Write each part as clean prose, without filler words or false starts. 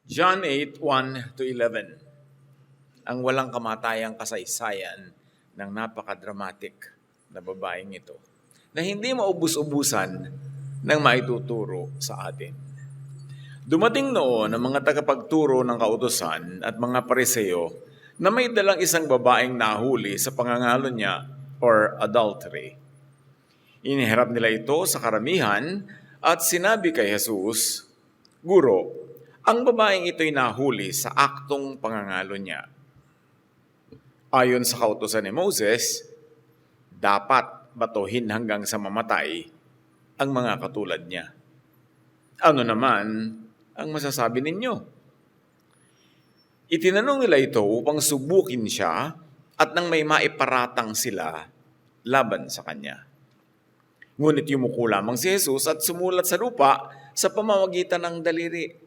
John 8:1-11, ang walang kamatayang kasaysayan ng napaka-dramatic na babaeng ito na hindi maubos-ubusan ng maituturo sa atin. Dumating noon ang mga tagapagturo ng kautusan at mga pariseo na may dalang isang babaeng nahuli sa pangangalo niya or adultery. Iniharap nila ito sa karamihan at sinabi kay Jesus, "Guro, ang babaeng ito'y nahuli sa aktong pangangalo niya. Ayon sa kautusan ni Moses, dapat batuhin hanggang sa mamatay ang mga katulad niya. Ano naman ang masasabi ninyo?" Itinanong nila ito upang subukin siya at nang may maiparatang sila laban sa kanya. Ngunit yumuko lamang si Jesus at sumulat sa lupa sa pamamagitan ng daliri.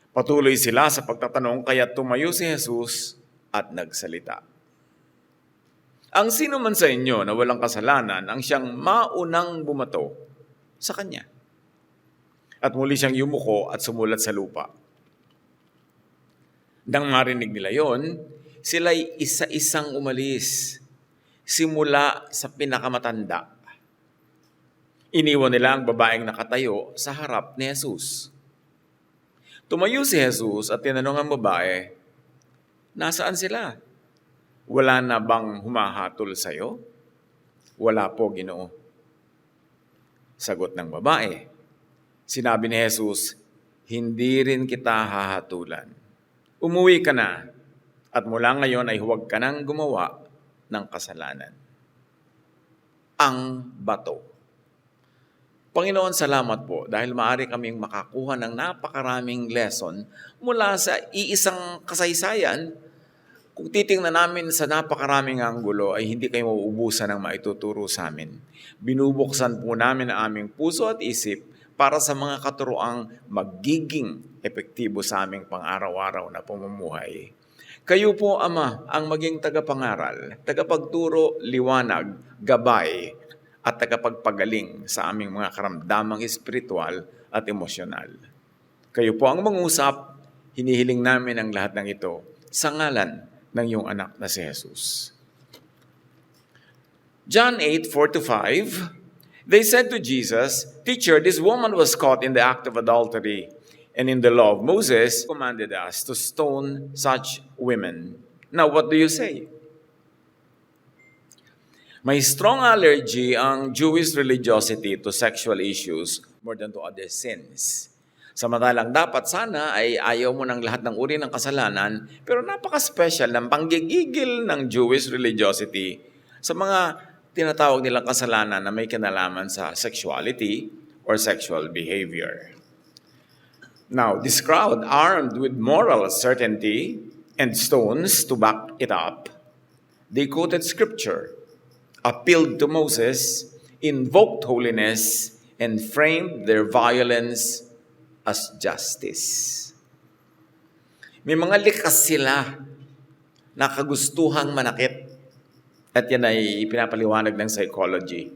Patuloy sila sa pagtatanong kaya tumayo si Jesus at nagsalita. Ang sino man sa inyo na walang kasalanan ang siyang maunang bumato sa kanya. At muli siyang yumuko at sumulat sa lupa. Nang marinig nila yon, sila'y isa-isang umalis, simula sa pinakamatanda. Iniwan nila ang babaeng nakatayo sa harap ni Jesus. Tumayo si Jesus at tinanong ang babae, "Nasaan sila? Wala na bang humahatol sa'yo?" "Wala po, Ginoo." Sagot ng babae. Sinabi ni Jesus, "Hindi rin kita hahatulan. Umuwi ka na at mula ngayon ay huwag ka nang gumawa ng kasalanan." Ang bato. Panginoon, salamat po dahil maaari kaming makakuha ng napakaraming lesson mula sa iisang kasaysayan. Kung titingnan namin sa napakaraming anggulo ay hindi kayo mauubusan ng maituturo sa amin. Binubuksan po namin ang aming puso at isip para sa mga katuroang magiging epektibo sa aming pang-araw-araw na pamumuhay. Kayo po, Ama, ang maging tagapangaral, tagapagturo, liwanag, gabay, at tagapagpagaling sa aming mga karamdamang espiritual at emosyonal. Kayo po ang mangusap, hinihiling namin ang lahat ng ito sa ngalan ng iyong anak na si Jesus. John 8:4-5, they said to Jesus, "Teacher, this woman was caught in the act of adultery, and in the law of Moses commanded us to stone such women. Now, what do you say?" May strong allergy ang Jewish religiosity to sexual issues more than to other sins. Samantalang dapat sana ay ayaw mo ng lahat ng uri ng kasalanan, pero napaka-special ng panggigigil ng Jewish religiosity sa mga tinatawag nilang kasalanan na may kinalaman sa sexuality or sexual behavior. Now, this crowd, armed with moral certainty and stones to back it up, they quoted scripture, appealed to Moses, invoked holiness, and framed their violence as justice. May mga likas sila na kagustuhang manakit at yan ay pinapaliwanag ng psychology.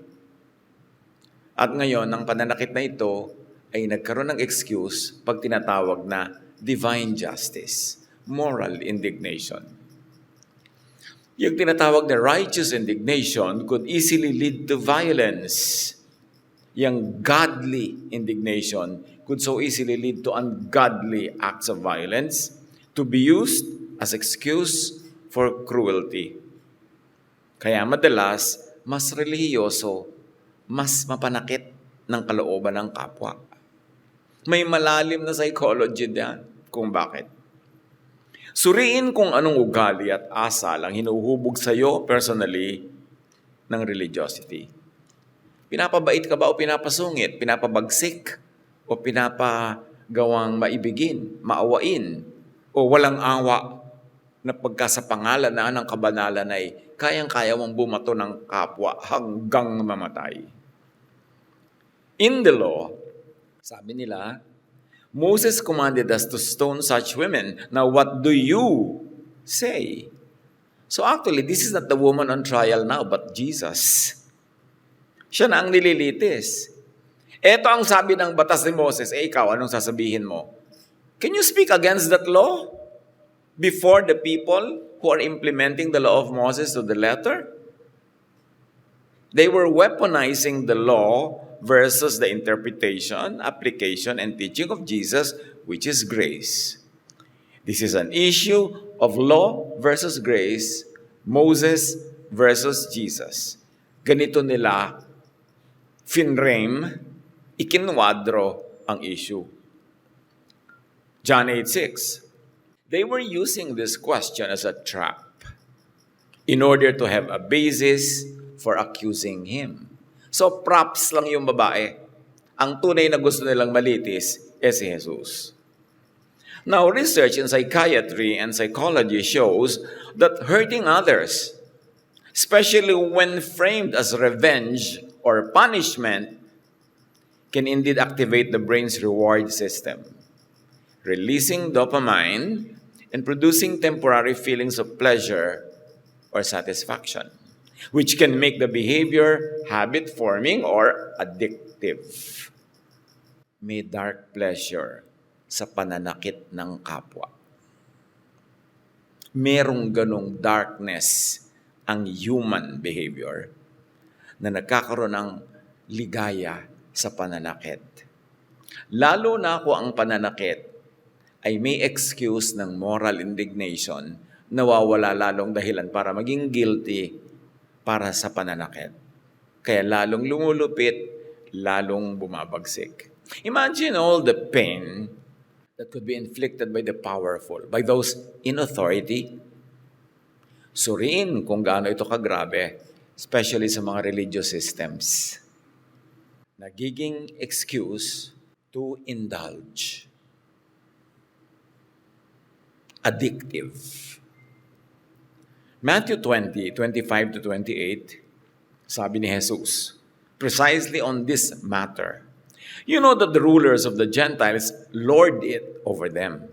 At ngayon, ang pananakit na ito ay nagkaroon ng excuse pag tinatawag na divine justice, moral indignation. Yung tinatawag na righteous indignation could easily lead to violence. Yung godly indignation could so easily lead to ungodly acts of violence to be used as excuse for cruelty. Kaya madalas, mas relihiyoso, mas mapanakit ng kalooban ng kapwa. May malalim na psychology diyan kung bakit. Suriin kung anong ugali at asal ang hinuhubog sa iyo personally ng religiosity. Pinapabait ka ba o pinapasungit? Pinapabagsik o pinapagawang maibigin, maawain? O walang awa na pagka sa pangalan na ng kabanalan ay kayang-kaya mong bumato ng kapwa hanggang mamatay? In the law, sabi nila, Moses commanded us to stone such women. Now, what do you say? So actually, this is not the woman on trial now, but Jesus. Siya na ang nililitis. Ito ang sabi ng batas ni Moses, ikaw, anong sasabihin mo? Can you speak against that law before the people who are implementing the law of Moses to the letter? They were weaponizing the law versus the interpretation, application, and teaching of Jesus, which is grace. This is an issue of law versus grace, Moses versus Jesus. Ganito nila finrame, ikinwadro ang issue. John 8:6. They were using this question as a trap in order to have a basis for accusing him. So props lang yung babae. Ang tunay na gusto nilang malitis si Jesus. Now, research in psychiatry and psychology shows that hurting others, especially when framed as revenge or punishment, can indeed activate the brain's reward system, releasing dopamine and producing temporary feelings of pleasure or satisfaction, which can make the behavior habit-forming or addictive. May dark pleasure sa pananakit ng kapwa. Merong ganong darkness ang human behavior na nagkakaroon ng ligaya sa pananakit. Lalo na kung ang pananakit ay may excuse ng moral indignation, nawawala lalong dahilan para maging guilty para sa pananakit. Kaya lalong lumulupit, lalong bumabagsik. Imagine all the pain that could be inflicted by the powerful, by those in authority. Suriin kung gaano ito kagrabe, especially sa mga religious systems. Nagiging excuse to indulge. Addictive. Matthew 20:25-28, sabi ni Jesus, precisely on this matter, you know that the rulers of the Gentiles lord it over them,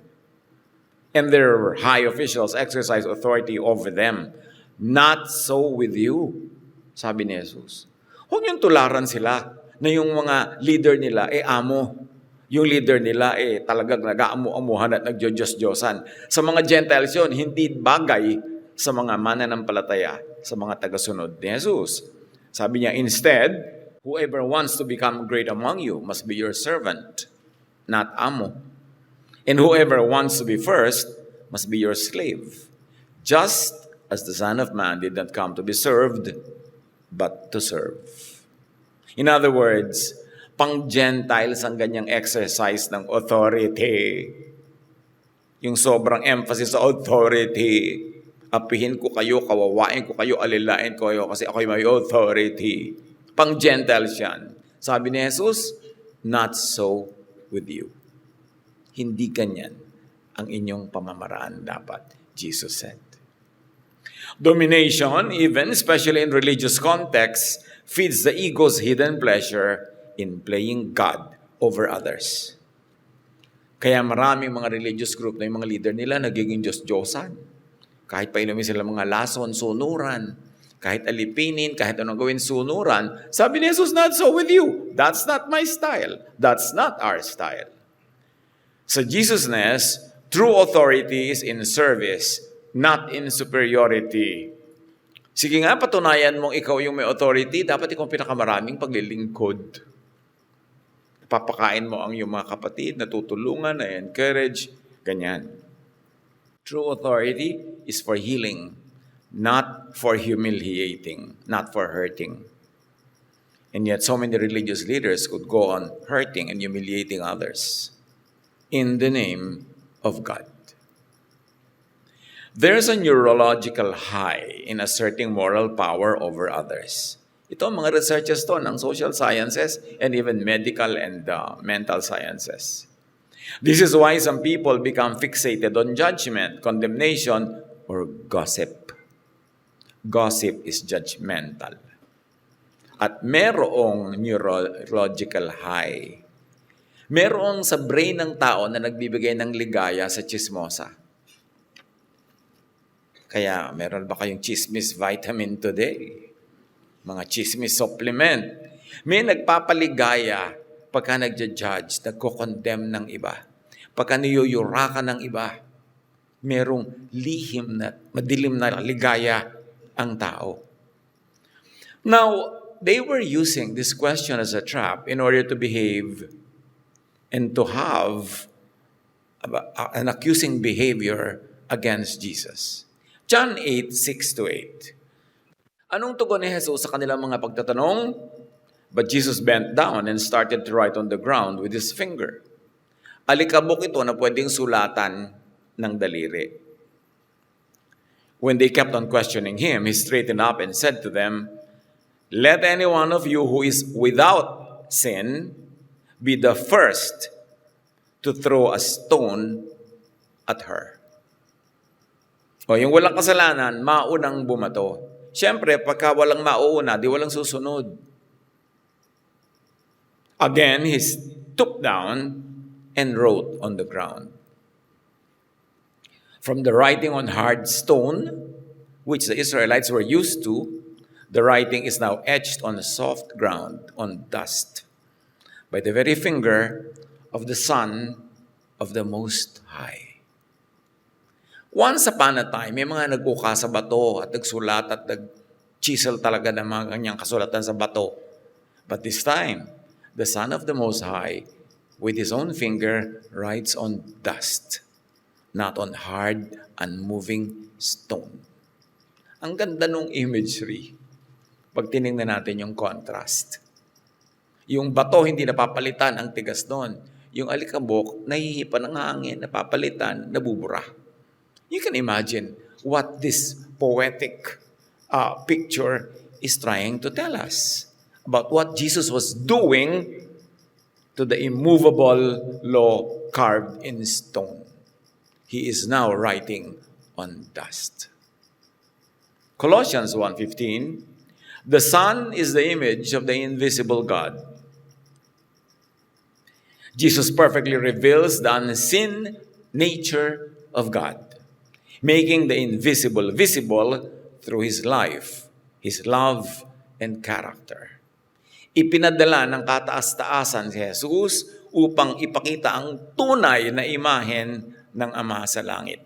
and their high officials exercise authority over them. Not so with you, sabi ni Jesus. Huwag niyong tularan sila na yung mga leader nila amo. Yung leader nila talagang nag-aamu-amuhan at nagjo-Diyos-Diyosan. Sa mga Gentiles yun, hindi bagay sa mga mananampalataya, sa mga tagasunod ni Jesus. Sabi niya, instead, whoever wants to become great among you must be your servant, not amo. And whoever wants to be first must be your slave, just as the Son of Man did not come to be served, but to serve. In other words, pang-Gentiles ang ganyang exercise ng authority. Yung sobrang emphasis sa authority. Apihin ko kayo, kawawain ko kayo, alilain ko kayo kasi ako'y may authority. Pang-Gentiles yan. Sabi ni Jesus, not so with you. Hindi ganyan ang inyong pamamaraan dapat, Jesus said. Domination, even, especially in religious contexts, feeds the ego's hidden pleasure in playing God over others. Kaya maraming mga religious group na yung mga leader nila nagiging Diyos-Diyosan. Kahit pa inumin sila mga lason, sunuran, kahit alipinin, kahit anong gawin sunuran, sabi ni Jesus, not so with you. That's not my style. That's not our style. Sa Jesusness, true authority is in service, not in superiority. Sige nga, patunayan mong ikaw yung may authority, dapat ikaw pinakamaraming paglilingkod. Papakain mo ang iyong mga kapatid, natutulungan, na-encourage, ganyan. True authority is for healing, not for humiliating, not for hurting. And yet so many religious leaders could go on hurting and humiliating others in the name of God. There's a neurological high in asserting moral power over others. Ito ang mga researchers to ng social sciences and even medical and mental sciences. This is why some people become fixated on judgment, condemnation, or gossip. Gossip is judgmental. At merong neurological high. Merong sa brain ng tao na nagbibigay ng ligaya sa chismosa. Kaya meron ba kayong chismis vitamin today? Mga chismis supplement. May nagpapaligaya pagka nagja-judge, nagko-condemn ng iba. pagka niyuyura ka ng iba, merong lihim na, madilim na ligaya ang tao. Now, they were using this question as a trap in order to behave and to have an accusing behavior against Jesus. John 8:6-8. Anong tugon ni Jesus sa kanilang mga pagtatanong? But Jesus bent down and started to write on the ground with his finger. Alikabok ito na pwedeng sulatan ng daliri. When they kept on questioning him, he straightened up and said to them, "Let any one of you who is without sin be the first to throw a stone at her." O, yung walang kasalanan, maunang bumato. Siyempre, pagka walang mauuna, di walang susunod. Again, he stooped down and wrote on the ground. From the writing on hard stone, which the Israelites were used to, the writing is now etched on soft ground, on dust, by the very finger of the Son of the Most High. Once upon a time, may mga nag-uka sa bato at nagsulat at nag-chisel talaga ng mga kanyang kasulatan sa bato. But this time, the Son of the Most High, with his own finger, writes on dust, not on hard, unmoving stone. Ang ganda nung imagery pag tinignan natin yung contrast. Yung bato, hindi napapalitan ang tigas doon. Yung alikabok, nahihipan ng hangin, napapalitan, nabubura. You can imagine what this poetic picture is trying to tell us about what Jesus was doing to the immovable law carved in stone. He is now writing on dust. Colossians 1:15, the Son is the image of the invisible God. Jesus perfectly reveals the unseen nature of God, making the invisible visible through His life, His love, and character. Ipinadala ng kataas-taasan si Jesus upang ipakita ang tunay na imahen ng Ama sa langit.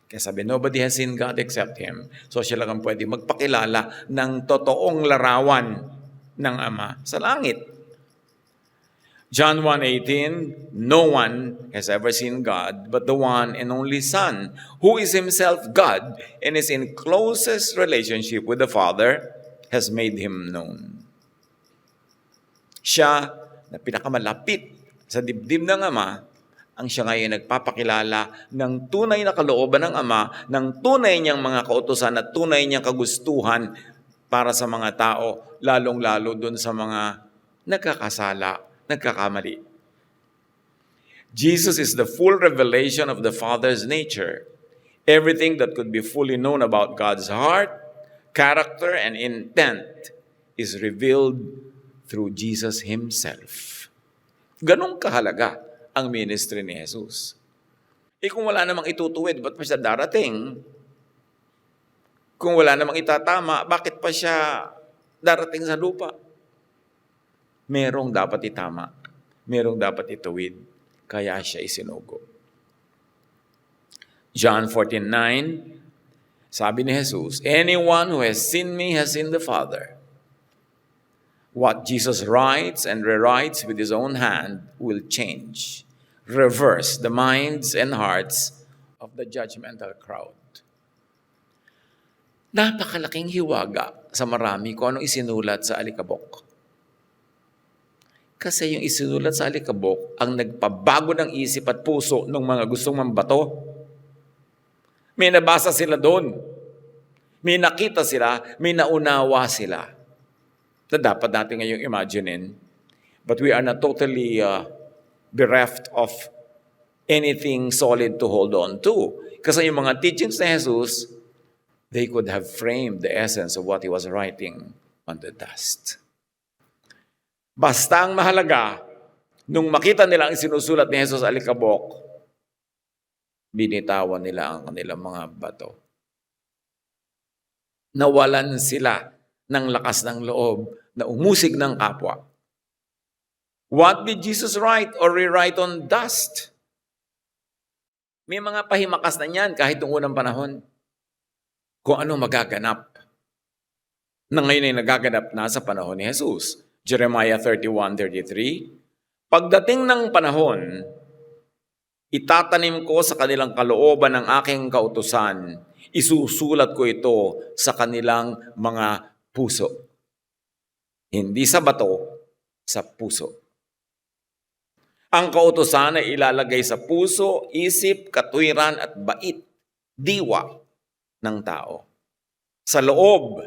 Kaya sabi, nobody has seen God except Him. So siya lang ang pwede magpakilala ng totoong larawan ng Ama sa langit. John 1:18, no one has ever seen God but the one and only Son, who is Himself God and is in closest relationship with the Father, has made Him known. Siya na pinakamalapit sa dibdib ng Ama, ang siya ngayon nagpapakilala ng tunay na kalooban ng Ama, ng tunay niyang mga kautusan at tunay niyang kagustuhan para sa mga tao, lalong-lalo dun sa mga nagkakasala, nagkakamali. Jesus is the full revelation of the Father's nature. Everything that could be fully known about God's heart, character, and intent is revealed through Jesus Himself. Ganong kahalaga ang ministry ni Jesus. Kung wala namang itutuwid, ba't pa siya darating? Kung wala namang itatama, bakit pa siya darating sa lupa? Merong dapat itama, merong dapat ituwid, kaya siya isinugo. John 14:9, sabi ni Jesus, anyone who has seen me has seen the Father. What Jesus writes and rewrites with His own hand will change, reverse the minds and hearts of the judgmental crowd. Napakalaking hiwaga sa marami kung anong isinulat sa alikabok. Kasi yung isinulat sa alikabok ang nagpabago ng isip at puso ng mga gustong mambato. May nabasa sila doon. May nakita sila, may naunawa sila. Na dapat natin ngayong imaginein. But we are not totally bereft of anything solid to hold on to. Kasi yung mga teachings ni Jesus, they could have framed the essence of what He was writing on the dust. Basta ang mahalaga, nung makita nila ang sinusulat ni Jesus sa alikabok, binitawan nila ang kanilang mga bato. Nawalan sila ng lakas ng loob na umusig ng kapwa. What did Jesus write or rewrite on dust? May mga pahimakas na niyan kahit noong unang panahon. Kung ano magaganap na ngayon ay nagaganap na sa panahon ni Jesus. Jeremiah 31:33, pagdating ng panahon, itatanim ko sa kanilang kalooban ng aking kautusan, isusulat ko ito sa kanilang mga puso. Hindi sa bato, sa puso. Ang kautusan ay ilalagay sa puso, isip, katwiran at bait, diwa ng tao. Sa loob,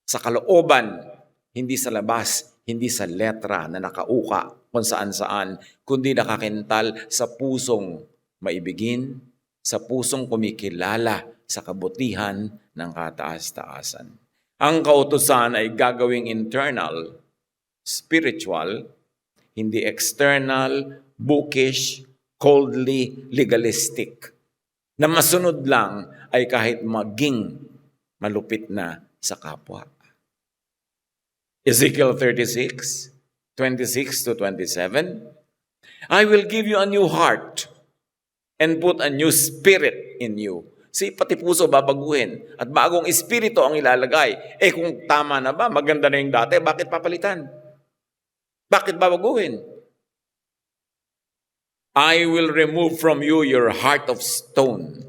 sa kalooban, hindi sa labas, hindi sa letra na nakauka kung saan-saan, kundi nakakintal sa pusong maibigin, sa pusong kumikilala sa kabutihan ng kataas-taasan. Ang kautusan ay gagawing internal, spiritual, hindi external, bookish, coldly legalistic. Na masunod lang ay kahit maging malupit na sa kapwa. Ezekiel 36:26-27, I will give you a new heart and put a new spirit in you. Pati puso babaguhin at bagong espiritu ang ilalagay. Kung tama na ba, maganda na yung dati, bakit papalitan? Bakit babaguhin? I will remove from you your heart of stone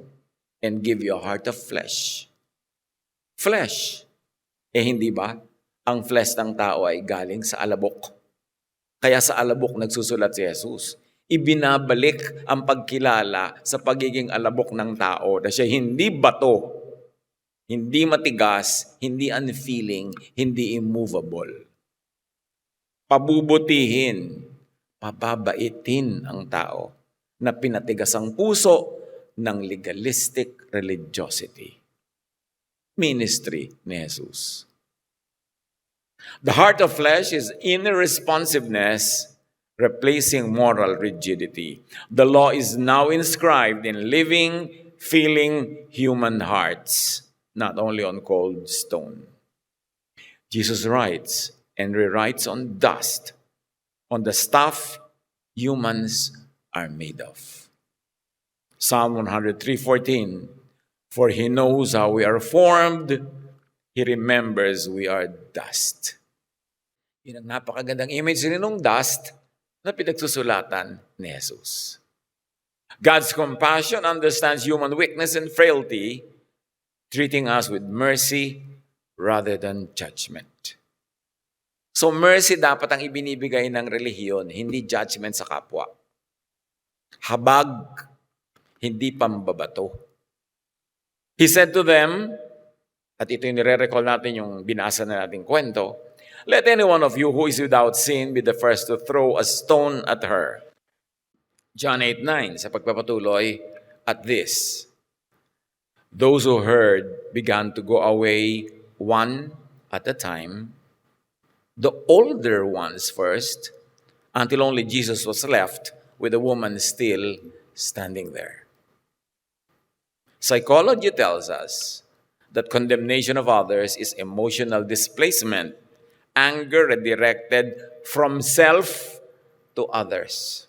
and give you a heart of flesh. Flesh. Hindi ba? Ang flesh ng tao ay galing sa alabok. Kaya sa alabok nagsusulat si Jesus. Ibinabalik ang pagkilala sa pagiging alabok ng tao na siya hindi bato, hindi matigas, hindi unfeeling, hindi immovable. Pabubutihin, pababaitin ang tao na pinatigas ang puso ng legalistic religiosity. Ministry ni Jesus. The heart of flesh is inner responsiveness, replacing moral rigidity. The law is now inscribed in living, feeling human hearts, not only on cold stone. Jesus writes and rewrites on dust, on the stuff humans are made of. Psalm 103:14, for he knows how we are formed, he remembers we are dust. Yun ang napakagandang image ng dust na pinagsusulatan ni Jesus. God's compassion understands human weakness and frailty, treating us with mercy rather than judgment. So mercy dapat ang ibinibigay ng relihiyon, hindi judgment sa kapwa. Habag, hindi pambabato. He said to them, at ito yung nire-recall natin yung binasa na nating kwento, let any one of you who is without sin be the first to throw a stone at her. John 8:9, sa pagpapatuloy, at this, those who heard began to go away one at a time, the older ones first, until only Jesus was left with the woman still standing there. Psychology tells us that condemnation of others is emotional displacement, anger redirected from self to others.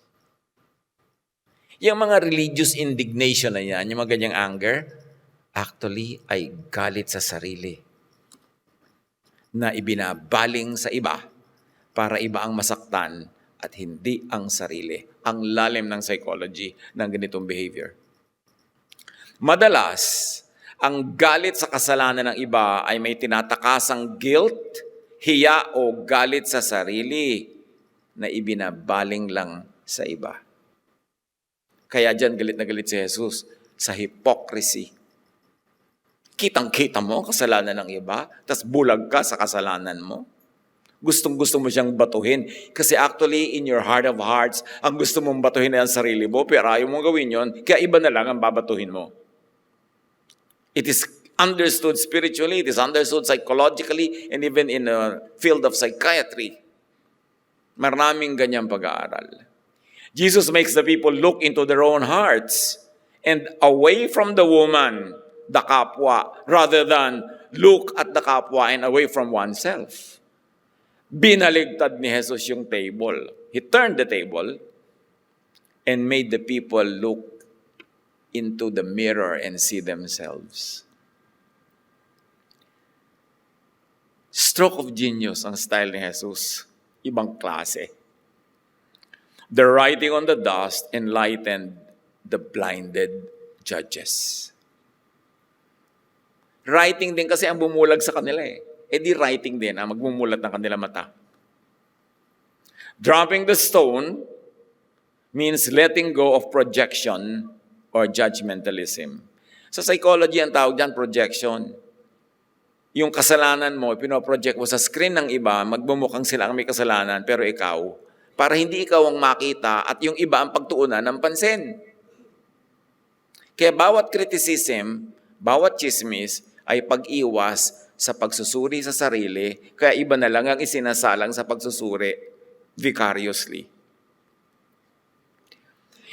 Yung mga religious indignation na yan, yung mga ganyang anger, actually ay galit sa sarili na ibinabaling sa iba para iba ang masaktan at hindi ang sarili. Ang lalim ng psychology ng ganitong behavior. Madalas, ang galit sa kasalanan ng iba ay may tinatakasang guilt, hiya o galit sa sarili na ibinabaling lang sa iba. Kaya dyan galit na galit si Jesus sa hypocrisy. Kitang-kita mo ang kasalanan ng iba, tas bulag ka sa kasalanan mo. Gustong-gusto mo siyang batuhin. Kasi actually, in your heart of hearts, ang gusto mong batuhin ay ang sarili mo, pero ayaw mong gawin yon, kaya iba na lang ang babatuhin mo. It is understood spiritually, it is understood psychologically, and even in the field of psychiatry. Maraming ganyang pag-aaral. Jesus makes the people look into their own hearts and away from the woman, the kapwa, rather than look at the kapwa and away from oneself. Binaligtad ni Jesus yung table. He turned the table and made the people look into the mirror and see themselves. Stroke of genius ang style ni Jesus. Ibang klase. The writing on the dust enlightened the blinded judges. Writing din kasi ang bumulag sa kanila eh. E di writing din ang magmumulat ng kanila mata. Dropping the stone means letting go of projection or judgmentalism. Sa psychology, ang tawag dyan, projection. Yung kasalanan mo, pinoproject mo sa screen ng iba, magmumukhang sila ang may kasalanan, pero ikaw, para hindi ikaw ang makita at yung iba ang pagtuunan ng pansin. Kaya bawat criticism, bawat chismis, ay pag-iwas sa pagsusuri sa sarili, kaya iba na lang ang isinasalang sa pagsusuri vicariously.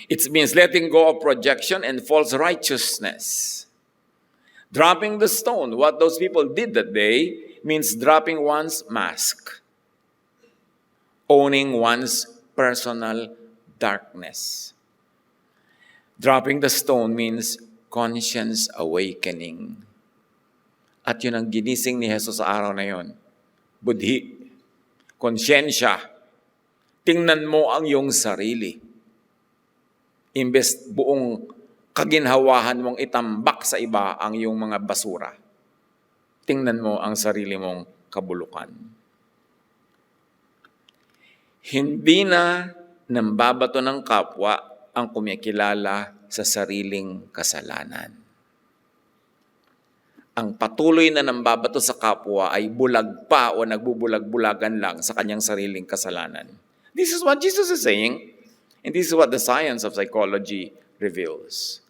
It means letting go of projection and false righteousness. Dropping the stone, what those people did that day, means dropping one's mask, owning one's personal darkness. Dropping the stone means conscience awakening. At yun ang ginising ni Jesus sa araw na yun. Budhi, konsyensya, tingnan mo ang iyong sarili. Imbes buong kaginhawahan mong itambak sa iba ang iyong mga basura. Tingnan mo ang sarili mong kabulukan. Hindi na nambabato ng kapwa ang kumikilala sa sariling kasalanan. Ang patuloy na nambabato sa kapwa ay bulag pa o nagbubulag-bulagan lang sa kanyang sariling kasalanan. This is what Jesus is saying, and this is what the science of psychology reveals.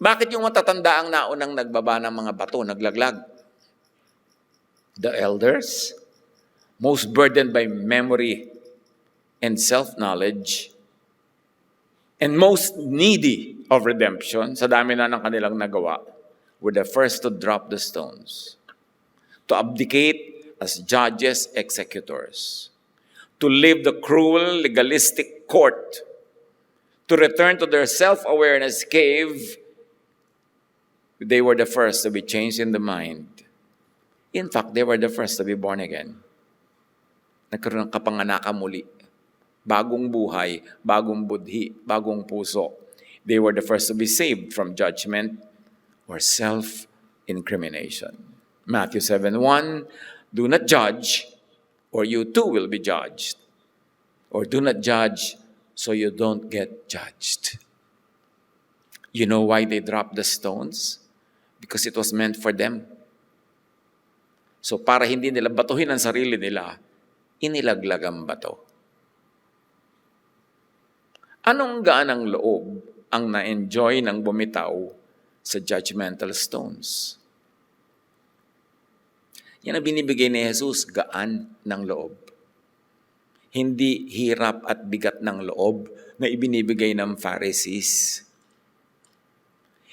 Bakit yung matatanda ang naunang nagbaba ng mga bato, naglaglag? The elders, most burdened by memory and self-knowledge, and most needy of redemption, sa dami na ng kanilang nagawa, were the first to drop the stones, to abdicate as judges, executors, to leave the cruel, legalistic court, to return to their self-awareness cave. They were the first to be changed in the mind. In fact, they were the first to be born again. Nagkaroon ng kapanganakan muli. Bagong buhay, bagong budhi, bagong puso. They were the first to be saved from judgment or self-incrimination. Matthew 7:1, do not judge, or you too will be judged. Or do not judge, so you don't get judged. You know why they dropped the stones? Because it was meant for them. So para hindi nila batuhin ang sarili nila, inilaglag ang bato. Anong gaanang loob ang na-enjoy ng bumitaw sa judgmental stones? Yan ang binibigay ni Jesus, gaan ng loob. Hindi hirap at bigat ng loob na ibinibigay ng Pharisees.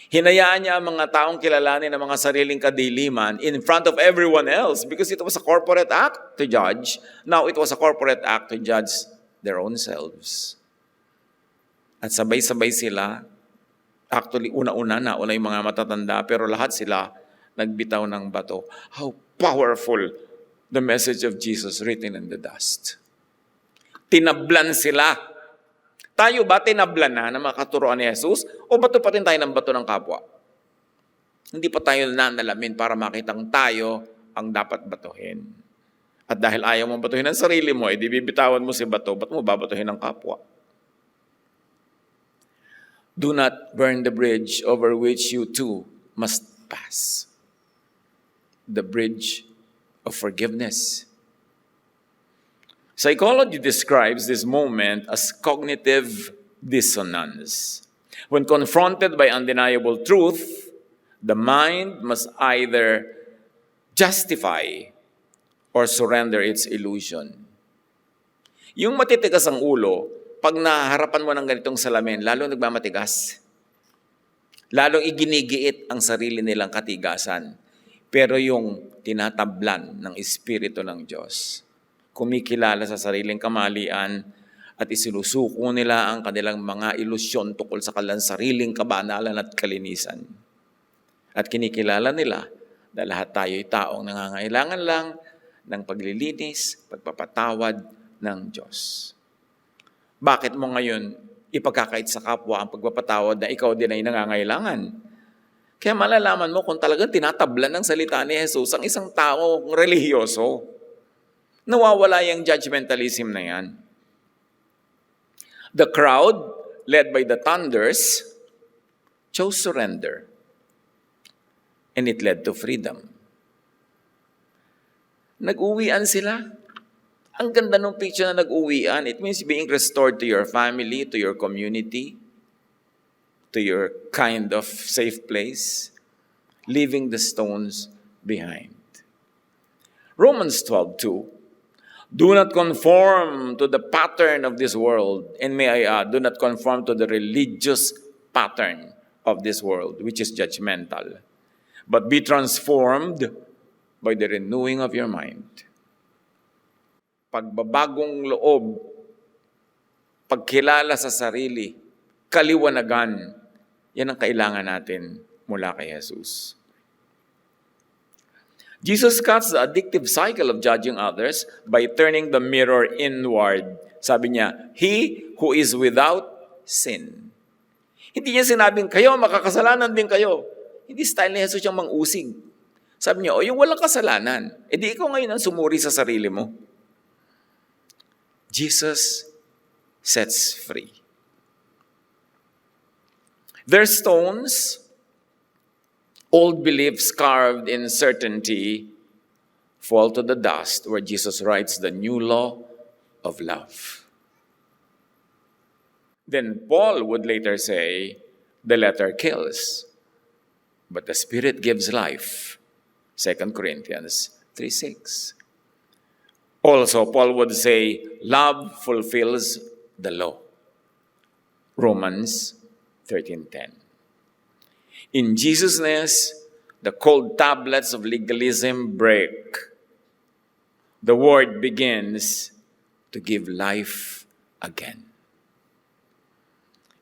Hinayaan niya ang mga taong kilalanin ng mga sariling kadiliman in front of everyone else because it was a corporate act to judge. Now it was a corporate act to judge their own selves. At sabay-sabay sila, actually una-una yung mga matatanda, pero lahat sila nagbitaw ng bato. How powerful the message of Jesus written in the dust. Tinablan sila. Tayo ba tinablan na mga katuroan ni Jesus o bato pa rin tayo ng bato ng kapwa? Hindi pa tayo nanalamin para makitang tayo ang dapat batuhin. At dahil ayaw mong batuhin ang sarili mo, edi bibitawan mo si bato, ba't mo babatuhin ang kapwa? Do not burn the bridge over which you too must pass. The bridge of forgiveness. Psychology describes this moment as cognitive dissonance. When confronted by undeniable truth, the mind must either justify or surrender its illusion. Yung matitigas ang ulo, pag naharapan mo ng ganitong salamin, lalong nagmamatigas. Lalong iginigiit ang sarili nilang katigasan. Pero yung tinatablan ng Espiritu ng Diyos, kumikilala sa sariling kamalian at isinusuko nila ang kanilang mga ilusyon tungkol sa kanilang sariling kabanalan at kalinisan. At kinikilala nila na lahat tayo'y taong nangangailangan lang ng paglilinis, pagpapatawad ng Diyos. Bakit mo ngayon ipagkakait sa kapwa ang pagpapatawad na ikaw din ay nangangailangan? Kaya malalaman mo kung talagang tinatablan ng salita ni Jesus ang isang taong relihiyoso. Nawawala yung judgmentalism na yan. The crowd, led by the thunders, chose surrender. And it led to freedom. Nag-uwian sila. Ang ganda ng picture na nag-uwian. It means being restored to your family, to your community, to your kind of safe place, leaving the stones behind. Romans 12:2. Do not conform to the pattern of this world. And may I add, do not conform to the religious pattern of this world, which is judgmental. But be transformed by the renewing of your mind. Pagbabagong loob, pagkilala sa sarili, kaliwanagan, yan ang kailangan natin mula kay Jesus. Jesus cuts the addictive cycle of judging others by turning the mirror inward. Sabi niya, he who is without sin. Hindi niya sinabing, kayo, makakasalanan din kayo. Hindi style ni Jesus yung mang-usig. Sabi niya, yung walang kasalanan, edi ikaw ngayon ang sumuri sa sarili mo. Jesus sets free. Their stones, old beliefs carved in certainty, fall to the dust where Jesus writes the new law of love. Then Paul would later say, the letter kills, but the Spirit gives life. 2 Corinthians 3:6. Also, Paul would say, love fulfills the law. Romans 13:10. In Jesus' the cold tablets of legalism break. The Word begins to give life again.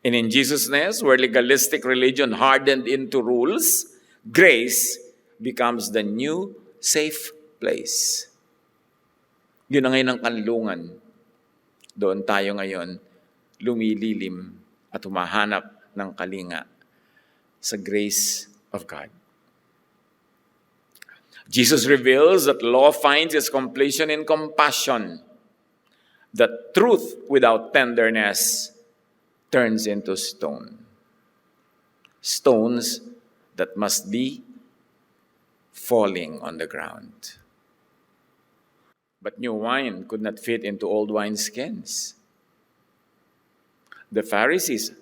And in Jesus' where legalistic religion hardened into rules, grace becomes the new safe place. Yun na ngayon ang kanlungan. Doon tayo ngayon lumililim at humahanap ng kalinga sa grace of God. Jesus reveals that law finds its completion in compassion. That truth without tenderness turns into stone. Stones that must be falling on the ground. But new wine could not fit into old wineskins. The Pharisees,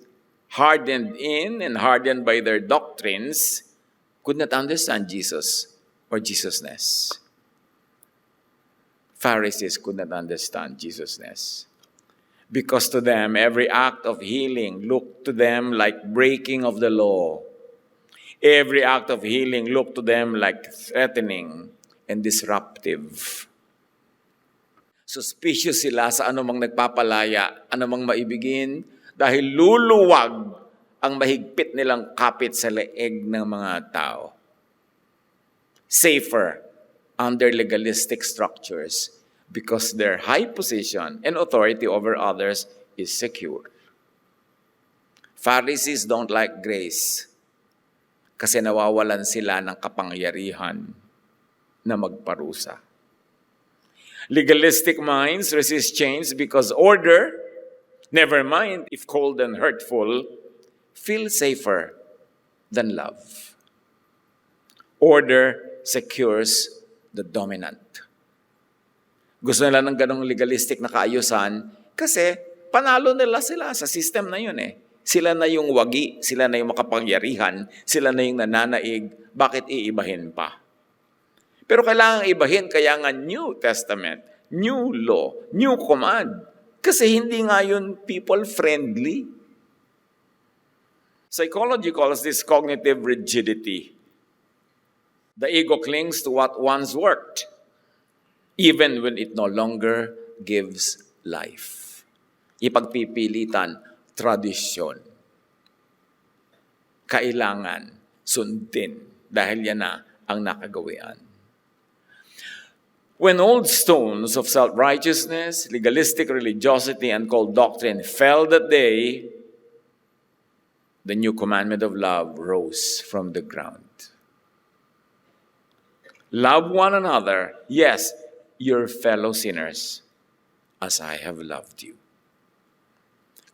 hardened in and hardened by their doctrines, could not understand Jesus or Jesusness. Pharisees could not understand Jesusness. Because to them, every act of healing looked to them like breaking of the law. Every act of healing looked to them like threatening and disruptive. Suspicious sila sa anumang nagpapalaya, anumang maibigin, dahil luluwag ang mahigpit nilang kapit sa leeg ng mga tao. Safer under legalistic structures because their high position and authority over others is secure. Pharisees don't like grace kasi nawawalan sila ng kapangyarihan na magparusa. Legalistic minds resist change because order, never mind if cold and hurtful, feels safer than love. Order secures the dominant. Gusto nila ng ganong legalistic na kaayusan kasi panalo nila sila sa system na yun eh. Sila na yung wagi, sila na yung makapangyarihan, sila na yung nananaig, bakit iibahin pa? Pero kailangan ibahin, kaya nga New Testament, new law, new command. Kasi hindi nga yun people-friendly. Psychology calls this cognitive rigidity. The ego clings to what once worked, even when it no longer gives life. ipagpipilitan, tradisyon. Kailangan sundin dahil yan na ang nakagawian. When old stones of self-righteousness, legalistic religiosity, and cold doctrine fell that day, the new commandment of love rose from the ground. Love one another, yes, your fellow sinners, as I have loved you.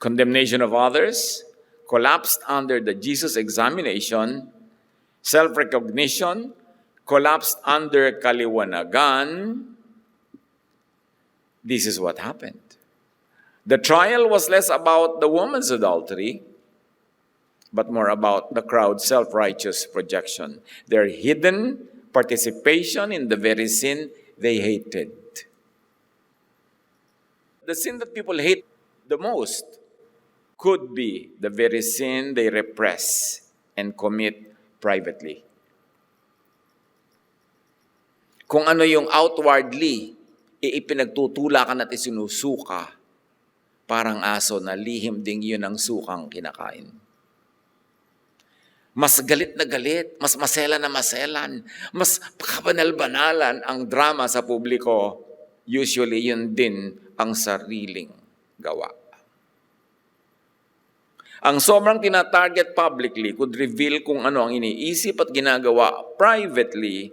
Condemnation of others collapsed under the Jesus examination. Self-recognition collapsed under kaliwanagan. This is what happened. The trial was less about the woman's adultery, but more about the crowd's self-righteous projection, their hidden participation in the very sin they hated. The sin that people hate the most could be the very sin they repress and commit privately. Kung ano yung outwardly, ipinagtutulakan at isinusuka, parang aso na lihim ding yun ang sukang kinakain. Mas galit na galit, mas maselan na maselan, mas kabanal-banalan ang drama sa publiko. Usually, yun din ang sariling gawa. Ang sobrang tina-target publicly could reveal kung ano ang iniisip at ginagawa privately.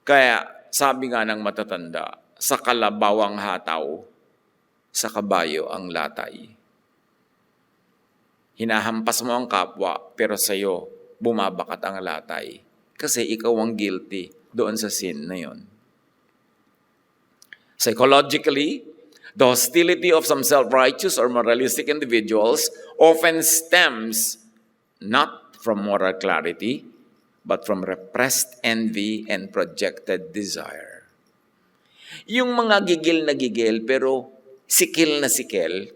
Kaya sabi nga ng matatanda, sa kalabaw ang hataw, sa kabayo ang latay. Hinahampas mo ang kapwa, pero sa'yo bumabakat ang latay. Kasi ikaw ang guilty doon sa sin na yon. Psychologically, the hostility of some self-righteous or moralistic individuals often stems not from moral clarity, but from repressed envy and projected desire. Yung mga gigil na gigil, pero sikil na sikil,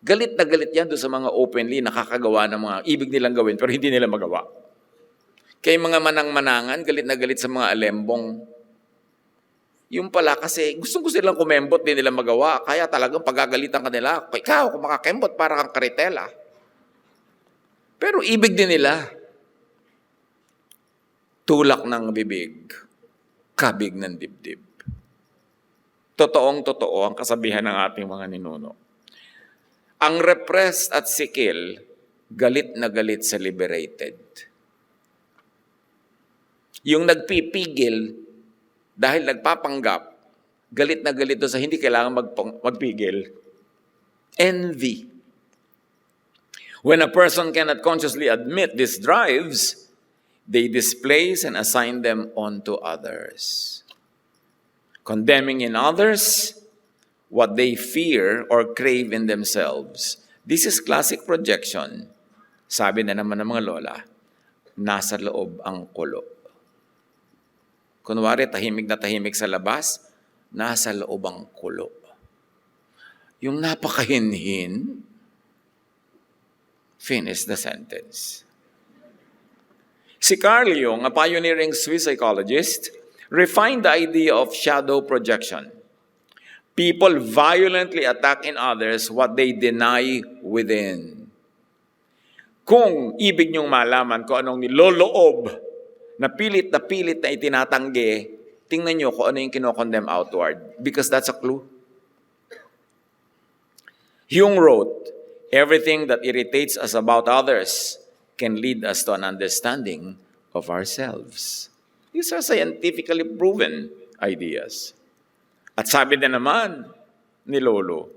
galit na galit yan doon sa mga openly nakakagawa ng mga ibig nilang gawin, pero hindi nila magawa. Kaya mga manang-manangan, galit na galit sa mga alembong. Yung pala kasi gustong-gusto nilang kumembot, din nila magawa. Kaya talagang pagagalitan ka nila, ikaw kung makakembot para kang karitela. Pero ibig din nila. Tulak ng bibig, kabig ng dibdib. Totoong-totoo ang kasabihan ng ating mga ninuno. Ang repressed at sikil, galit na galit sa liberated. Yung nagpipigil, dahil nagpapanggap, galit na galit doon sa hindi kailangan magpigil. Envy. When a person cannot consciously admit these drives, they displace and assign them onto others. Condemning in others what they fear or crave in themselves. This is classic projection. Sabi na naman ng mga lola, nasa loob ang kulo. Kunwari, tahimik na tahimik sa labas, nasa loob ang kulo. Yung napakahinhin, finish the sentence. Si Carl Jung, a pioneering Swiss psychologist, refined the idea of shadow projection. People violently attack in others what they deny within. Kung ibig niyong malaman kung anong niloloob na pilit na itinatanggi, tingnan nyo kung ano yung kinokondemn outward. Because that's a clue. Jung wrote, everything that irritates us about others can lead us to an understanding of ourselves. These are scientifically proven ideas. At sabi din naman ni Lolo,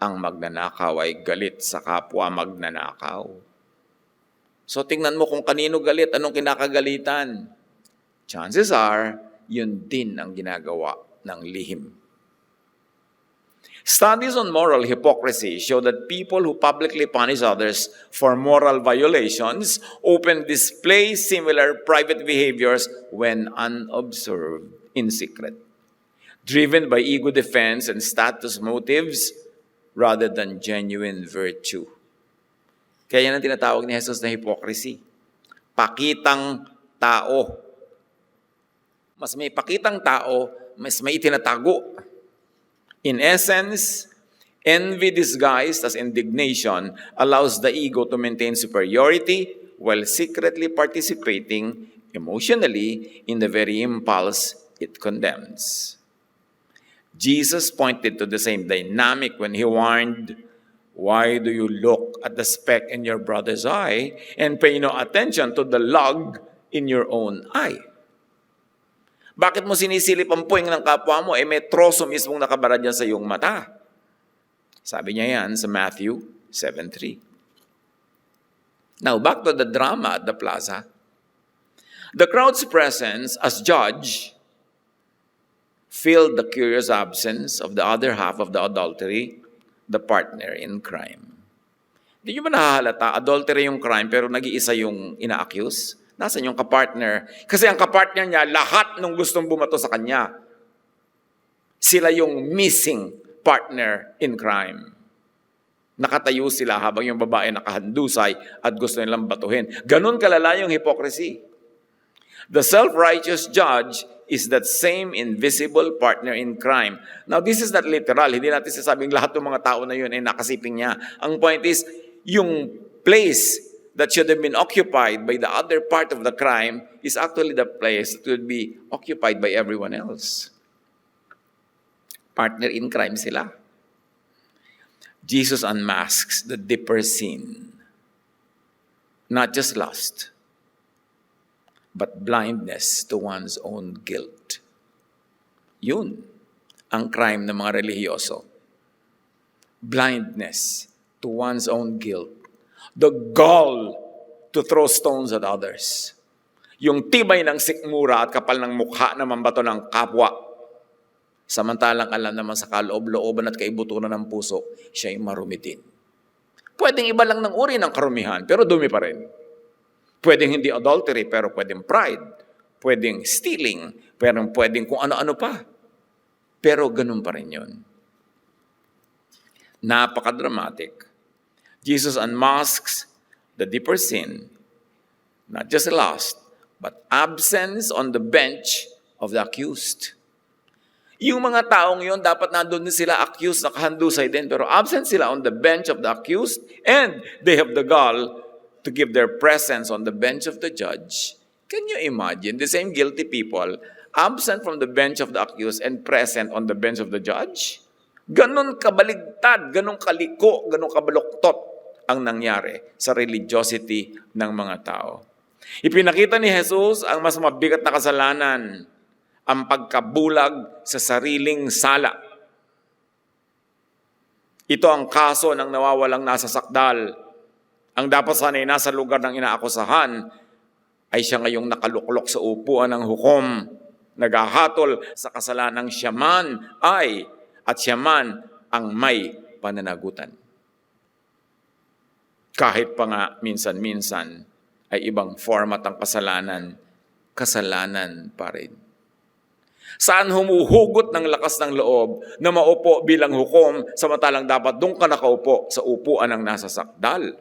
ang magnanakaw ay galit sa kapwa magnanakaw. So tingnan mo kung kanino galit, anong kinakagalitan. Chances are, yun din ang ginagawa ng lihim. Studies on moral hypocrisy show that people who publicly punish others for moral violations often display similar private behaviors when unobserved in secret, driven by ego defense and status motives rather than genuine virtue. Kaya yan ang tinatawag ni Jesus na hypocrisy. Pakitang tao. Mas may pakitang tao, mas may itinatago. In essence, Envy disguised as indignation allows the ego to maintain superiority while secretly participating emotionally in the very impulse it condemns. Jesus pointed to the same dynamic when he warned, "Why do you look at the speck in your brother's eye and pay no attention to the log in your own eye?" Bakit mo sinisilip ang puwing ng kapwa mo, may troso mismong nakabara dyan sa iyong mata? Sabi niya yan sa Matthew 7:3. Now, back to the drama at the plaza. The crowd's presence as judge filled the curious absence of the other half of the adultery, the partner in crime. Di nyo ba nahahalata, adultery yung crime pero nag-iisa yung ina-accuse? Nasaan yung kapartner? Kasi ang kapartner niya, lahat nung gustong bumato sa kanya. Sila yung missing partner in crime. Nakatayo sila habang yung babae nakahandusay at gusto nilang batuhin. Ganun kalala yung hypocrisy. The self-righteous judge is that same invisible partner in crime. Now, this is not literal. Hindi natin sasabing lahat ng mga tao na yun ay nakasiping niya. Ang point is, yung place that should have been occupied by the other part of the crime is actually the place that would be occupied by everyone else. Partner in crime sila. Jesus unmasks the deeper sin. Not just lust, but blindness to one's own guilt. Yun ang crime ng mga relihiyoso. Blindness to one's own guilt. The gall to throw stones at others. Yung tibay ng sikmura at kapal ng mukha na mambato ng kapwa. Samantalang alam naman sa kaloob-looban at kaibuturan ng puso, siya ay marumi din. Pwedeng iba lang ng uri ng karumihan, pero dumi pa rin. Pwedeng hindi adultery, pero pwedeng pride. Pwedeng stealing, pero pwedeng kung ano-ano pa. Pero ganun pa rin yun. Napaka-dramatic. Jesus unmasks the deeper sin, not just lust, but absence on the bench of the accused. Yung mga taong yun, dapat nandun sila accused, nakahandusay din, pero absent sila on the bench of the accused, and they have the gall to give their presence on the bench of the judge. Can you imagine the same guilty people absent from the bench of the accused and present on the bench of the judge? Ganon kabaligtad, ganon kaliko, ganon kabaluktot ang nangyari sa religiosity ng mga tao. Ipinakita ni Jesus ang mas mabigat na kasalanan, ang pagkabulag sa sariling sala. Ito ang kaso ng nawawalang nasa sakdal. Ang dapat sana'y nasa lugar ng inaakusahan ay siya ngayong nakaluklok sa upuan ng hukom, naghahatol sa kasalanang siya man ay at siya man ang may pananagutan. Kahit pa nga minsan-minsan ay ibang format ang kasalanan, kasalanan pa rin. Saan humuhugot ng lakas ng loob na maupo bilang hukom samantalang dapat doon ka nakaupo sa upuan ng nasa sakdal?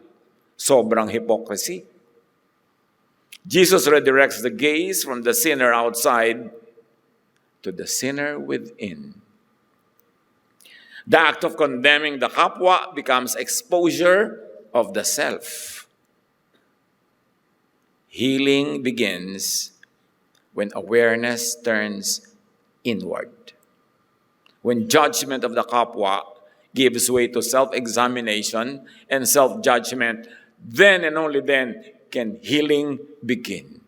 Sobrang hypocrisy. Jesus redirects the gaze from the sinner outside to the sinner within. The act of condemning the kapwa becomes exposure of the self. Healing begins when awareness turns inward. When judgment of the kapwa gives way to self-examination and self-judgment, then and only then can healing begin.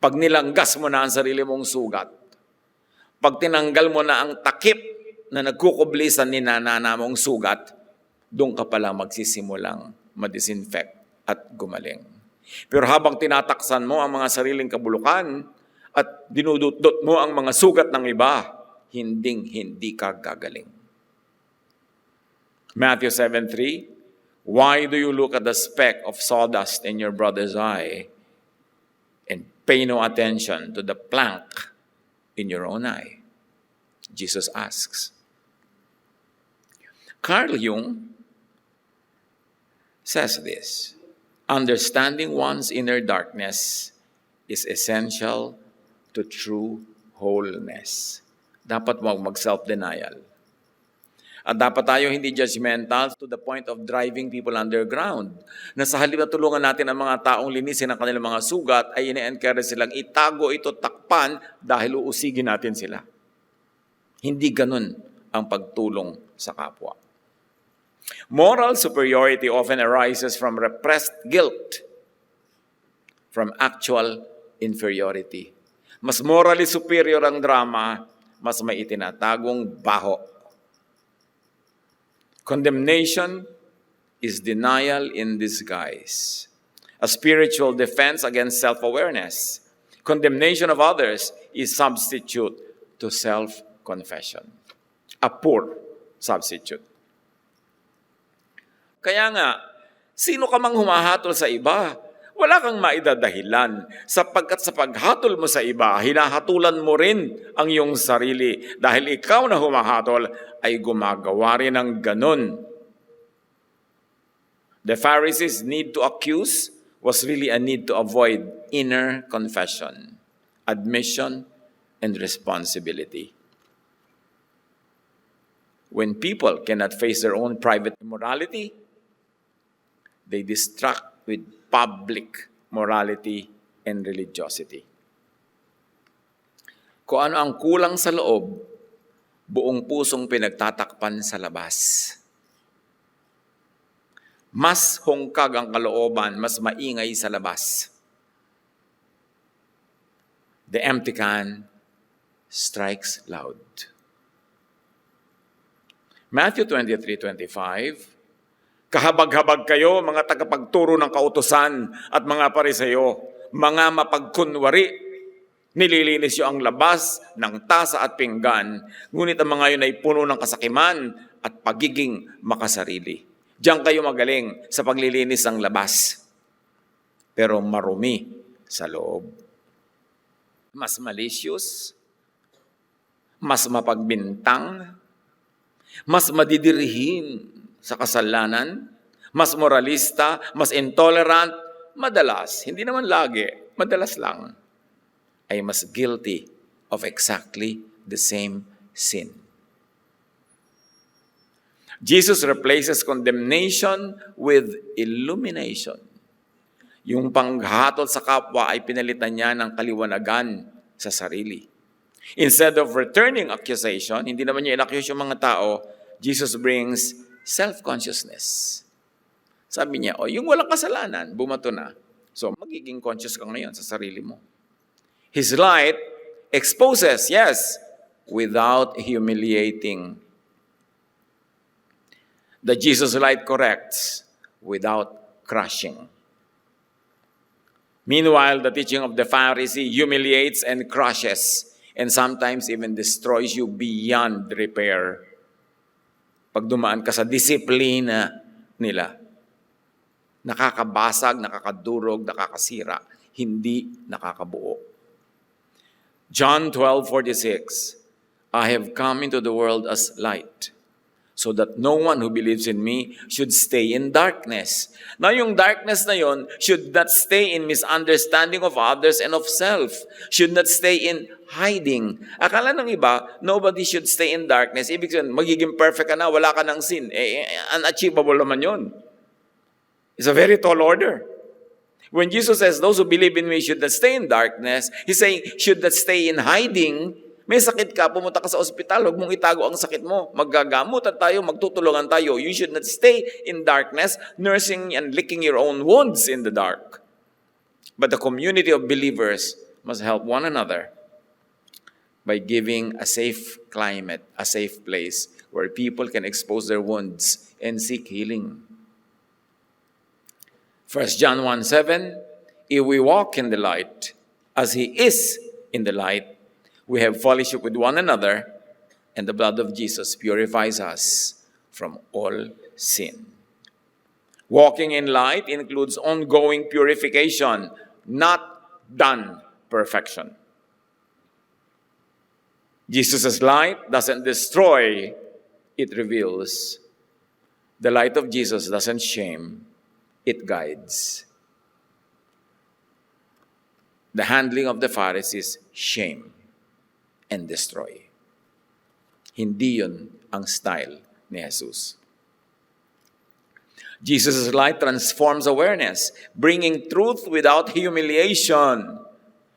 Pag nilanggas mo na ang sarili mong sugat, pag tinanggal mo na ang takip na nagkukublisan ni nanana mong sugat, doon ka pala magsisimulang madisinfect at gumaling. Pero habang tinataksan mo ang mga sariling kabulukan at dinudot mo ang mga sugat ng iba, hinding-hindi ka gagaling. Matthew 7:3, why do you look at the speck of sawdust in your brother's eye and pay no attention to the plank in your own eye? Jesus asks. Carl Jung says this, understanding one's inner darkness is essential to true wholeness. Dapat mo mag-self-denial. At dapat tayo hindi judgmental to the point of driving people underground. Na sa halip na tulungan natin ang mga taong linisin ang kanilang mga sugat, ay ine-encourage silang itago ito, takpan, dahil uusigin natin sila. Hindi ganun ang pagtulong sa kapwa. Moral superiority often arises from repressed guilt, from actual inferiority. Mas morally superior ang drama, mas may itinatagong baho. Condemnation is denial in disguise, a spiritual defense against self-awareness. Condemnation of others is substitute to self-confession, a poor substitute. Kaya nga, sino ka mang humahatol sa iba, wala kang maidadahilan sapagkat sa paghatol mo sa iba, hinahatulan mo rin ang iyong sarili dahil ikaw na humahatol ay gumagawa rin ng ganun. The Pharisees' need to accuse was really a need to avoid inner confession, admission, and responsibility. When people cannot face their own private immorality, they distract with public morality and religiosity. Kung ano ang kulang sa loob, buong pusong pinagtatakpan sa labas. Mas hungkag ang kalooban, mas maingay sa labas. The empty can strikes loud. Matthew 23:25, kahabag-habag kayo, mga tagapagturo ng kautusan at mga pariseyo, mga mapagkunwari. Nililinis niyo ang labas ng tasa at pinggan, ngunit ang mga yun ay puno ng kasakiman at pagiging makasarili. Diyan kayo magaling sa paglilinis ng labas, pero marumi sa loob. Mas malicious, mas mapagbintang, mas madidirihin sa kasalanan, mas moralista, mas intolerant, madalas, hindi naman lagi, madalas lang, ay mas guilty of exactly the same sin. Jesus replaces condemnation with illumination. Yung panghatol sa kapwa ay pinalitan niya ng kaliwanagan sa sarili. Instead of returning accusation, hindi naman niya inaccuse yung mga tao, Jesus brings self-consciousness. Sabi niya, yung walang kasalanan, bumato na. So, magiging conscious ka ngayon sa sarili mo. His light exposes, yes, without humiliating. The Jesus light corrects without crushing. Meanwhile, the teaching of the Pharisee humiliates and crushes, and sometimes even destroys you beyond repair. Pag dumaan ka sa disiplina nila, nakakabasag, nakakadurog, nakakasira, hindi nakakabuo. John 12:46, I have come into the world as light, so that no one who believes in me should stay in darkness. Now, yung darkness na yon should not stay in misunderstanding of others and of self. Should not stay in hiding. Akala ng iba, nobody should stay in darkness. Ibig sabihin, magiging perfect ka na, wala ka ng sin. Unachievable naman yon. It's a very tall order. When Jesus says, those who believe in me should not stay in darkness, He's saying, should not stay in hiding. May sakit ka, pumunta ka sa ospital, huwag mong itago ang sakit mo. Maggagamutan tayo, magtutulungan tayo. You should not stay in darkness, nursing and licking your own wounds in the dark. But the community of believers must help one another by giving a safe climate, a safe place where people can expose their wounds and seek healing. 1 John 1:7, if we walk in the light, as He is in the light, we have fellowship with one another, and the blood of Jesus purifies us from all sin. Walking in light includes ongoing purification, not done perfection. Jesus' light doesn't destroy, it reveals. The light of Jesus doesn't shame, it guides. The handling of the Pharisees, shame and destroy. Hindi yun ang style ni Jesus. Jesus' light transforms awareness, bringing truth without humiliation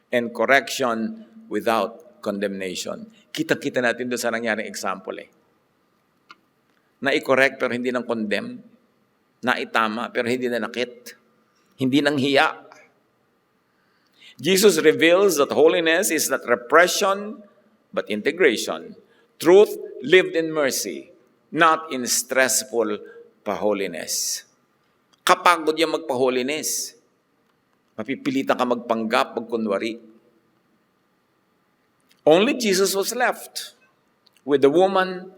and correction without condemnation. Kita-kita natin doon sa nangyaring example Na-correct pero hindi nang condemn. Na-itama pero hindi na nakit. Hindi nang hiya. Jesus reveals that holiness is not repression but integration. Truth lived in mercy, not in stressful paholiness. Kapagod yung magpaholiness. Mapipilitan ka magpanggap, magkunwari. Only Jesus was left with the woman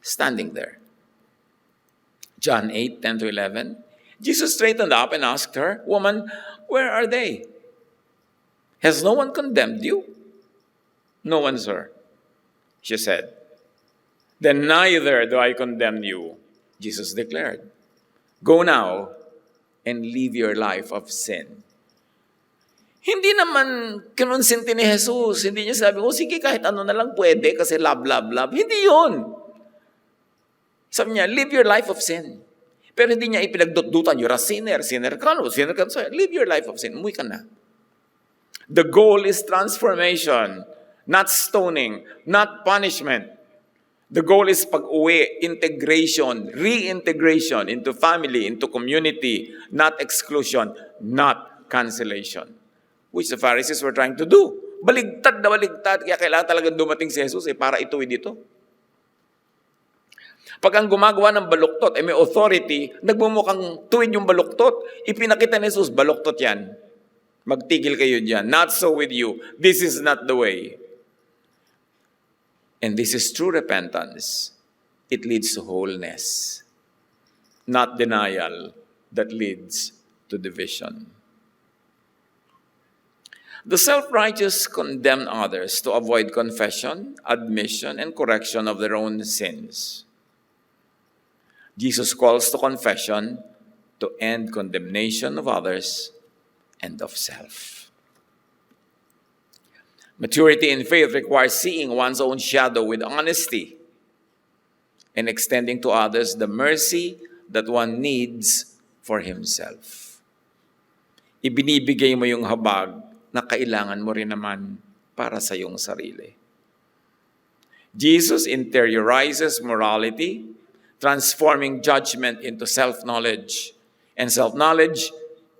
standing there. John 8:10-11. Jesus straightened up and asked her, "Woman, where are they? Has no one condemned you?" "No one, sir," she said. "Then neither do I condemn you," Jesus declared. "Go now and live your life of sin." Hindi naman kinonsinti ni Jesus. Hindi niya sabi, sige, kahit ano na lang pwede kasi love. Hindi yun. Sabi niya, live your life of sin. Pero hindi niya ipinagdutdutan, you're a sinner ka. Live your life of sin. Umuwi ka na. The goal is transformation, not stoning, not punishment. The goal is pag-uwi, integration, reintegration into family, into community, not exclusion, not cancellation. Which the Pharisees were trying to do. Baligtad na baligtad. Kaya kailangan talagang dumating si Jesus para ituwid dito. Pag ang gumagawa ng baluktot, may authority, nagmumukhang tuwid yung baluktot, ipinakita ni Jesus, baluktot yan. Magtigil kayo dyan. Not so with you. This is not the way. And this is true repentance. It leads to wholeness. Not denial that leads to division. The self-righteous condemn others to avoid confession, admission, and correction of their own sins. Jesus calls to confession to end condemnation of others and of self. Maturity in faith requires seeing one's own shadow with honesty and extending to others the mercy that one needs for himself. Ibinibigay mo yung habag na kailangan mo rin naman para sa iyong sarili. Jesus interiorizes morality, transforming judgment into self-knowledge and self-knowledge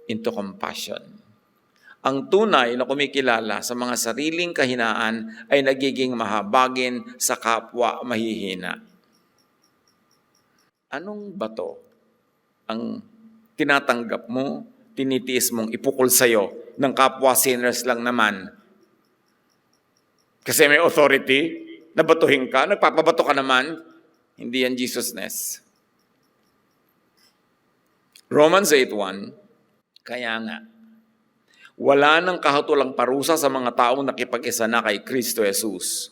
into compassion. Ang tunay na kumikilala sa mga sariling kahinaan ay nagiging mahabagin sa kapwa mahihina. Anong bato ang tinatanggap mo, tinitiis mong ipukol sa'yo ng kapwa sinners lang naman? Kasi may authority, nabatuhin ka, nagpapabato ka naman, hindi yan Jesusness. Romans 8:1, kaya nga, wala nang kahatulang parusa sa mga taong nakipag-isa na kay Kristo Jesus.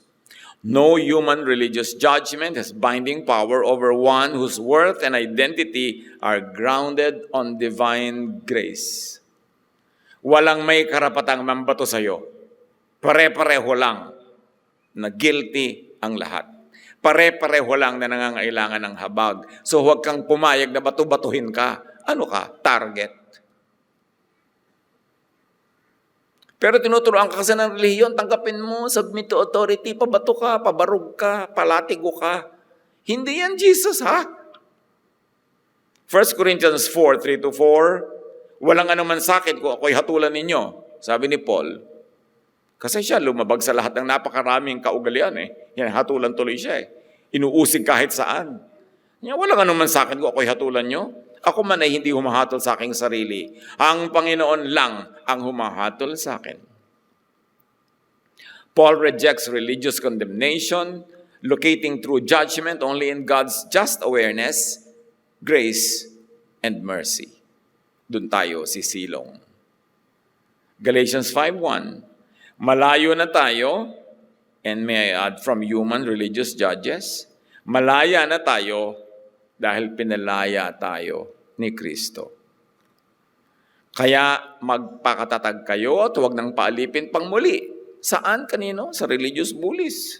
No human religious judgment has binding power over one whose worth and identity are grounded on divine grace. Walang may karapatang mambato sa'yo. Pare-pareho lang na guilty ang lahat. Pare-pareho lang na nangangailangan ng habag. So huwag kang pumayag na batu-batuhin ka. Ano ka? Target. Pero tinuturoan ka kasi ng relihiyon, tanggapin mo, submit to authority, pabato ka, pabarog ka, palatigo ka. Hindi yan Jesus, ha? 1 Corinthians 4:3-4, walang anuman sakit kung ako'y hatulan ninyo, sabi ni Paul. Kasi siya lumabag sa lahat ng napakaraming kaugalian. Yan, hatulan tuloy siya. Inuusig kahit saan. Yan, walang anuman sakit kung ako'y hatulan nyo. Ako man ay hindi humahatol sa aking sarili. Ang Panginoon lang ang humahatol sa akin. Paul rejects religious condemnation, locating true judgment only in God's just awareness, grace, and mercy. Doon tayo sisilong. Galatians 5:1, malayo na tayo, and may I add from human religious judges, malaya na tayo dahil pinalaya tayo ni Kristo. Kaya magpakatatag kayo at huwag nang paalipin pang muli. Saan? Kanino? Sa religious bullies.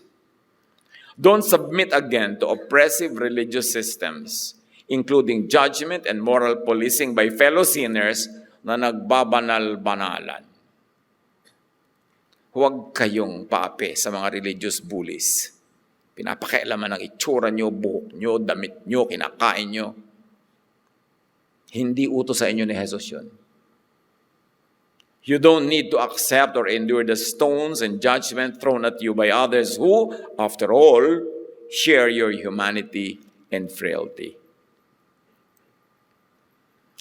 Don't submit again to oppressive religious systems, including judgment and moral policing by fellow sinners na nagbabanal-banalan. Huwag kayong paapi sa mga religious bullies. Pinapakialaman ng itsura nyo, buhok nyo, damit nyo, kinakain nyo. Hindi utos sa inyo ni Jesus yun. You don't need to accept or endure the stones and judgment thrown at you by others who, after all, share your humanity and frailty.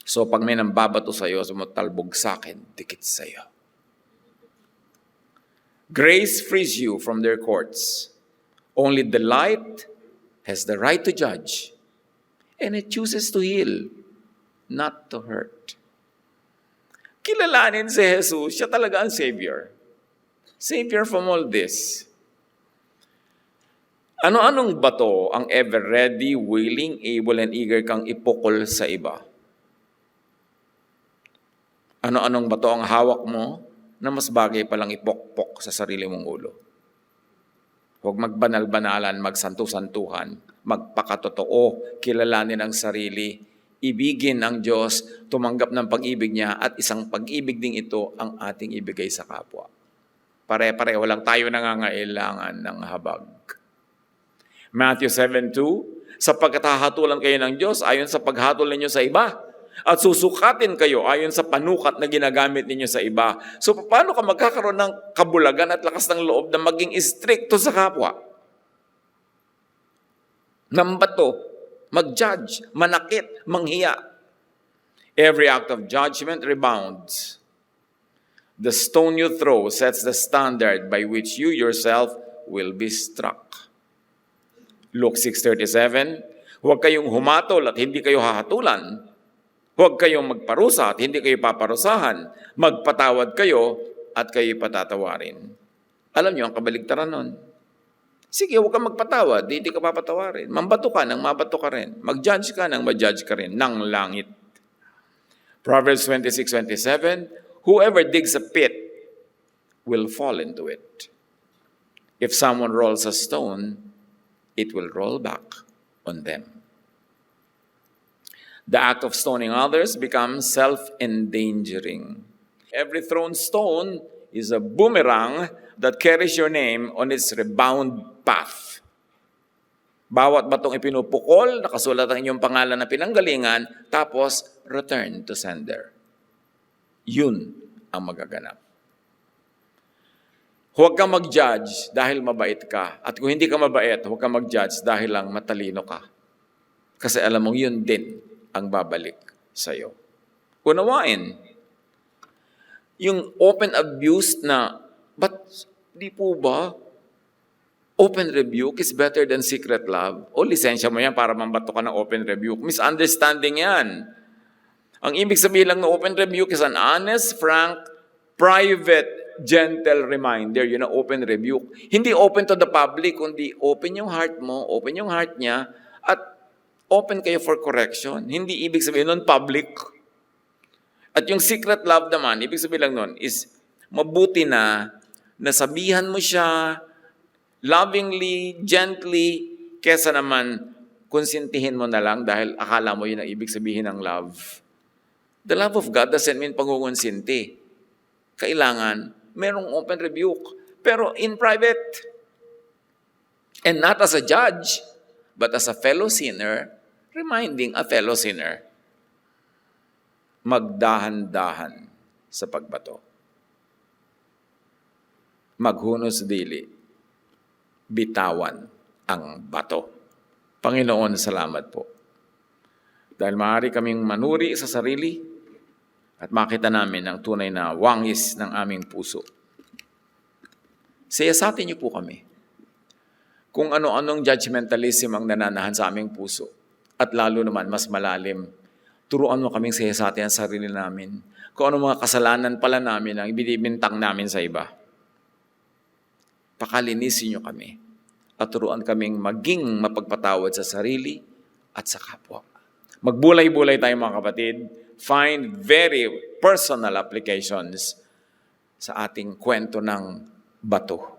So pag may nambabato sa'yo, sumatalbog sa akin, dikit sa'yo. Grace frees you from their courts. Only the light has the right to judge, and it chooses to heal, not to hurt. Kilalanin si Jesus, siya talaga ang Savior. Savior from all this. Ano-anong bato ang ever ready, willing, able, and eager kang ipukol sa iba? Ano-anong bato ang hawak mo na mas bagay palang ipokpok sa sarili mong ulo? Huwag magbanal-banalan, magsantu-santuhan, magpakatotoo, kilalanin ang sarili, ibigin ang Diyos, tumanggap ng pag-ibig niya, at isang pag-ibig ding ito ang ating ibigay sa kapwa. Pare-pareho lang tayo nangangailangan ng habag. Matthew 7:2, sapagkat hahatulan kayo ng Diyos ayon sa paghatol ninyo sa iba, at susukatin kayo ayon sa panukat na ginagamit ninyo sa iba. So paano ka magkakaroon ng kabulagan at lakas ng loob na maging istrikto sa kapwa? Nambato, mag-judge, manakit, manghiya. Every act of judgment rebounds. The stone you throw sets the standard by which you yourself will be struck. Luke 6:37, huwag kayong humatol at hindi kayo hahatulan. Huwag kayong magparusa at hindi kayo paparusahan. Magpatawad kayo at kayo patatawarin. Alam niyo ang kabaligtaran nun. Sige, huwag kang magpatawad, hindi ka papatawarin. Mambato ka nang mabato ka rin. Mag-judge ka nang ma-judge ka rin ng langit. Proverbs 26:27, whoever digs a pit will fall into it. If someone rolls a stone, it will roll back on them. The act of stoning others becomes self-endangering. Every thrown stone is a boomerang that carries your name on its rebound path. Bawat batong ipinupukol, nakasulat ang inyong pangalan na pinanggalingan, tapos return to sender. Yun ang magaganap. Huwag kang mag-judge dahil mabait ka. At kung hindi ka mabait, huwag kang mag-judge dahil lang matalino ka. Kasi alam mong yun din ang babalik sa'yo. Unawain. Yung open abuse na, but di po ba? Open rebuke is better than secret love. O lisensya mo yan para mambato ka ng open rebuke. Misunderstanding yan. Ang ibig sabihin lang ng open rebuke is an honest, frank, private, gentle reminder. Yun ang open rebuke. Hindi open to the public, kundi open yung heart mo, open yung heart niya, at open kayo for correction. Hindi ibig sabihin nun public. At yung secret love naman, ibig sabihin lang nun is mabuti na nasabihan mo siya lovingly, gently, kesa naman konsintihin mo na lang dahil akala mo yun ang ibig sabihin ng love. The love of God doesn't mean pangungonsinti. Kailangan merong open rebuke, pero in private. And not as a judge, but as a fellow sinner, reminding a fellow sinner, magdahan-dahan sa pagbato. Maghunos dili, bitawan ang bato. Panginoon, salamat po. Dahil maaari kaming manuri sa sarili at makita namin ang tunay na wangis ng aming puso. Siyasatin niyo po kami kung ano-anong judgmentalism ang nananahan sa aming puso. At lalo naman, mas malalim, turuan mo kaming siyasatin ang sarili namin. Kung ano mga kasalanan pala namin ang ibinibintang namin sa iba. Pakalinisin niyo kami at turuan kaming maging mapagpatawad sa sarili at sa kapwa. Magbulay-bulay tayo mga kapatid. Find very personal applications sa ating kwento ng bato.